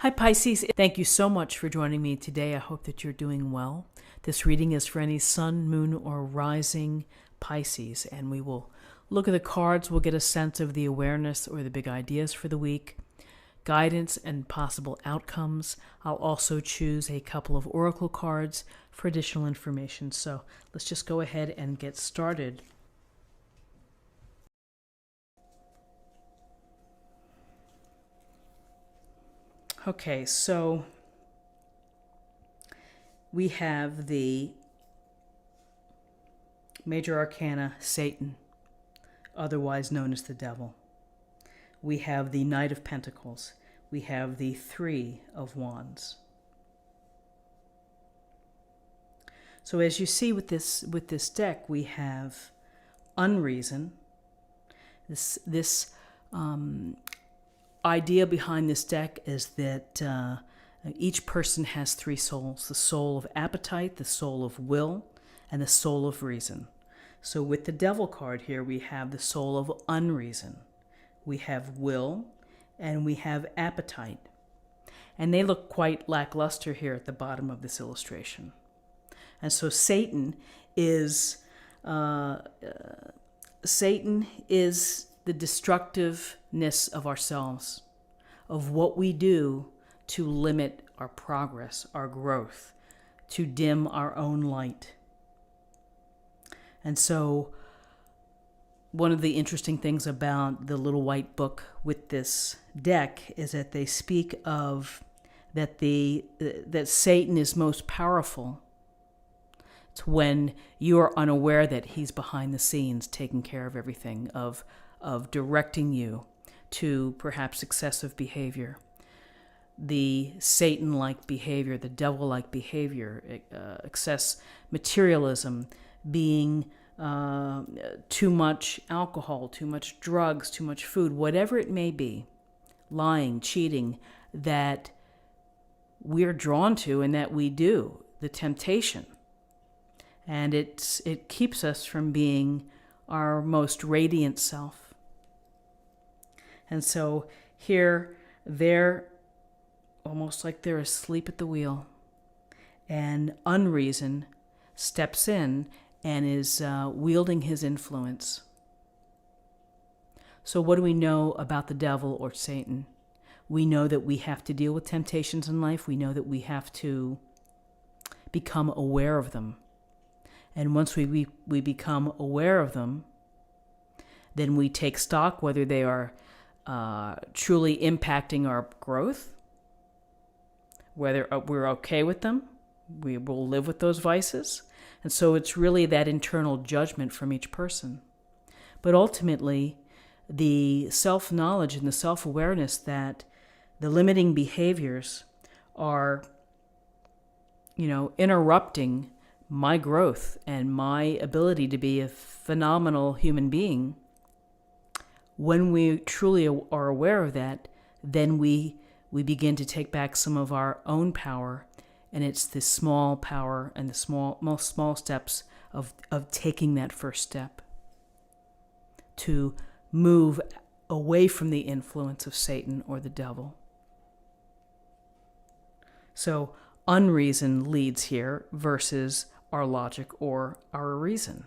Hi Pisces, thank you so much for joining me today. I hope that you're doing well. This reading is for any sun, moon, or rising Pisces, and we will look at the cards. We'll get a sense of the awareness or the big ideas for the week, guidance and possible outcomes. I'll also choose a couple of oracle cards for additional information. So let's just go ahead and get started. Okay, so we have the major arcana, Satan, otherwise known as the devil. We have the Knight of Pentacles. We have the Three of Wands. So as you see with this deck, we have unreason. This idea behind this deck is that each person has three souls: the soul of appetite, the soul of will, and the soul of reason. So with the devil card here, we have the soul of unreason. We have will, and we have appetite. And they look quite lackluster here at the bottom of this illustration. And so Satan is the destructiveness of ourselves, of what we do to limit our progress, our growth, to dim our own light. And so one of the interesting things about the little white book with this deck is that they speak of that Satan is most powerful. It's when you are unaware that he's behind the scenes taking care of everything, of directing you to perhaps excessive behavior. The Satan-like behavior, the devil-like behavior, excess materialism, being too much alcohol, too much drugs, too much food, whatever it may be, lying, cheating, that we're drawn to and that we do, the temptation. And it keeps us from being our most radiant self. And so here, they're almost like they're asleep at the wheel. And unreason steps in and is wielding his influence. So what do we know about the devil or Satan? We know that we have to deal with temptations in life. We know that we have to become aware of them. And once we become aware of them, then we take stock whether they are truly impacting our growth, whether we're okay with them, we will live with those vices. And so it's really that internal judgment from each person. But ultimately, the self-knowledge and the self-awareness that the limiting behaviors are, interrupting my growth and my ability to be a phenomenal human being. When we truly are aware of that, then we begin to take back some of our own power, and it's the small power and the most small steps of taking that first step to move away from the influence of Satan or the devil. So unreason leads here versus our logic or our reason.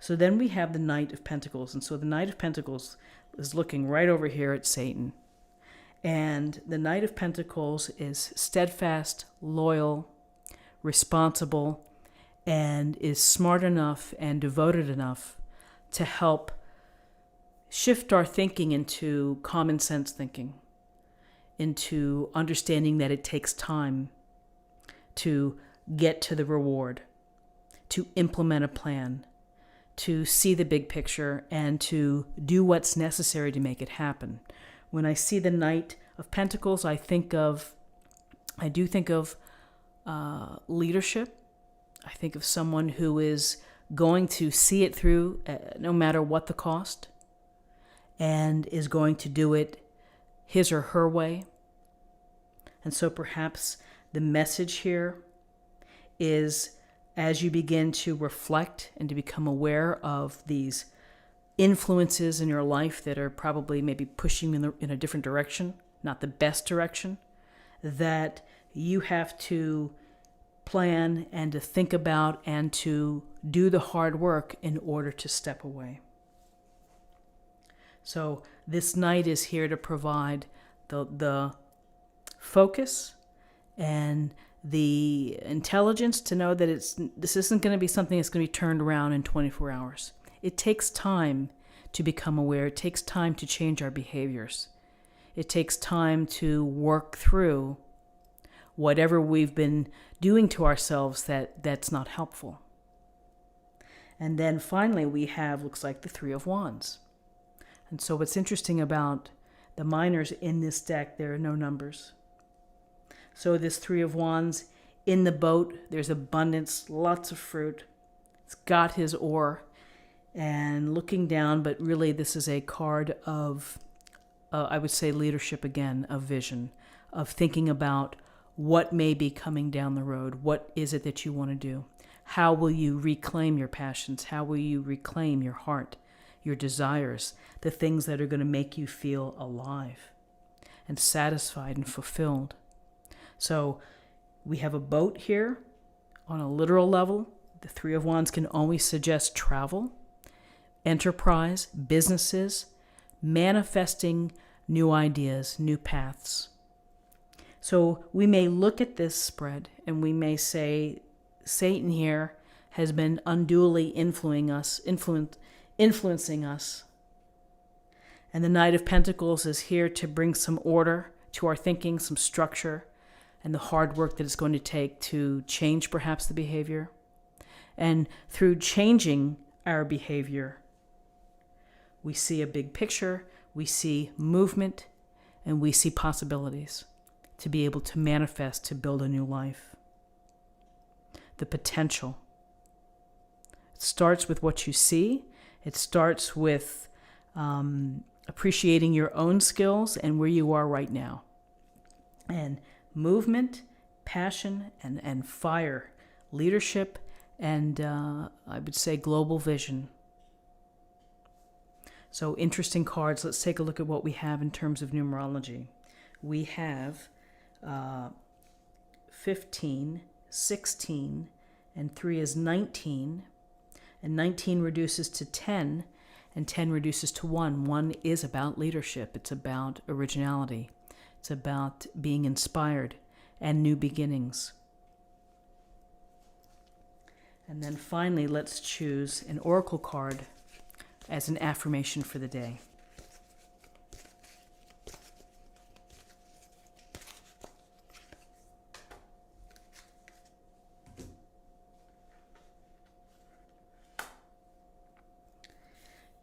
So then we have the Knight of Pentacles. And so the Knight of Pentacles is looking right over here at Satan. And the Knight of Pentacles is steadfast, loyal, responsible, and is smart enough and devoted enough to help shift our thinking into common sense thinking, into understanding that it takes time to get to the reward, to implement a plan, to see the big picture, and to do what's necessary to make it happen. When I see the Knight of Pentacles, I do think of leadership. I think of someone who is going to see it through no matter what the cost, and is going to do it his or her way. And so perhaps the message here is, as you begin to reflect and to become aware of these influences in your life that are probably maybe pushing you in a different direction, not the best direction, that you have to plan and to think about and to do the hard work in order to step away. So this Knight is here to provide the focus and the intelligence to know that this isn't going to be something that's going to be turned around in 24 hours. It takes time to become aware. It takes time to change our behaviors. It takes time to work through whatever we've been doing to ourselves that's not helpful. And then finally we have, looks like, the Three of Wands. And so what's interesting about the minors in this deck, there are no numbers. So this Three of Wands, in the boat, there's abundance, lots of fruit. It's got his oar and looking down, but really this is a card of, I would say, leadership again, of vision, of thinking about what may be coming down the road. What is it that you want to do? How will you reclaim your passions? How will you reclaim your heart, your desires, the things that are going to make you feel alive and satisfied and fulfilled? So we have a boat here on a literal level. The Three of Wands can always suggest travel, enterprise, businesses, manifesting new ideas, new paths. So we may look at this spread and we may say, Satan here has been unduly influencing us. And the Knight of Pentacles is here to bring some order to our thinking, some structure, and the hard work that it's going to take to change perhaps the behavior. And through changing our behavior, we see a big picture, we see movement, and we see possibilities to be able to manifest, to build a new life. The potential. It starts with what you see. It starts with appreciating your own skills and where you are right now. And movement, passion, and fire, leadership, and I would say global vision. So interesting cards. Let's take a look at what we have in terms of numerology. We have 15, 16, and 3 is 19, and 19 reduces to 10, and 10 reduces to 1. 1 is about leadership. It's about originality. It's about being inspired and new beginnings. And then finally, let's choose an oracle card as an affirmation for the day.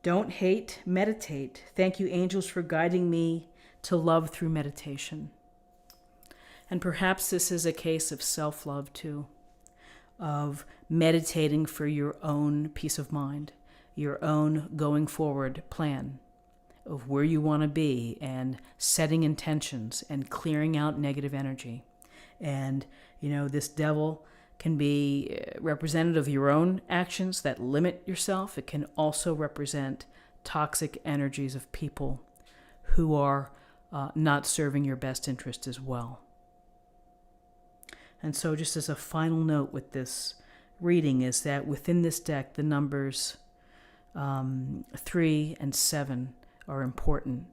Don't hate, meditate. Thank you, angels, for guiding me to love through meditation. And perhaps this is a case of self-love too, of meditating for your own peace of mind, your own going forward plan of where you want to be, and setting intentions and clearing out negative energy. And, this devil can be representative of your own actions that limit yourself. It can also represent toxic energies of people who are not serving your best interest as well. And so just as a final note with this reading is that within this deck, the numbers 3 and 7 are important.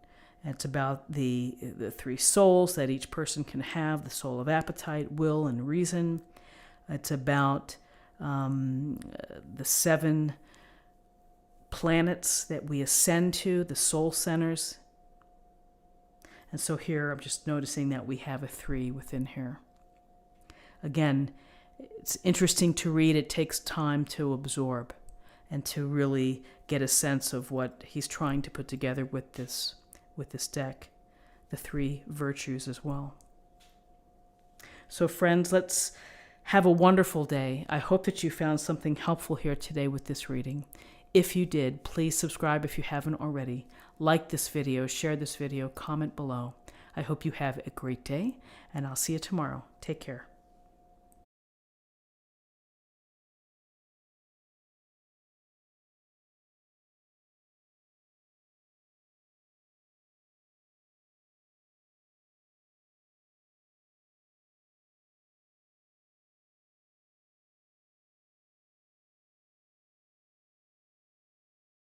And it's about the 3 souls that each person can have, the soul of appetite, will, and reason. It's about the 7 planets that we ascend to, the soul centers. And so here I'm just noticing that we have a 3 within here. Again, it's interesting to read. It takes time to absorb and to really get a sense of what he's trying to put together with this deck, the 3 virtues as well. So friends, let's have a wonderful day. I hope that you found something helpful here today with this reading. If you did, please subscribe if you haven't already. Like this video, share this video, comment below. I hope you have a great day, and I'll see you tomorrow. Take care.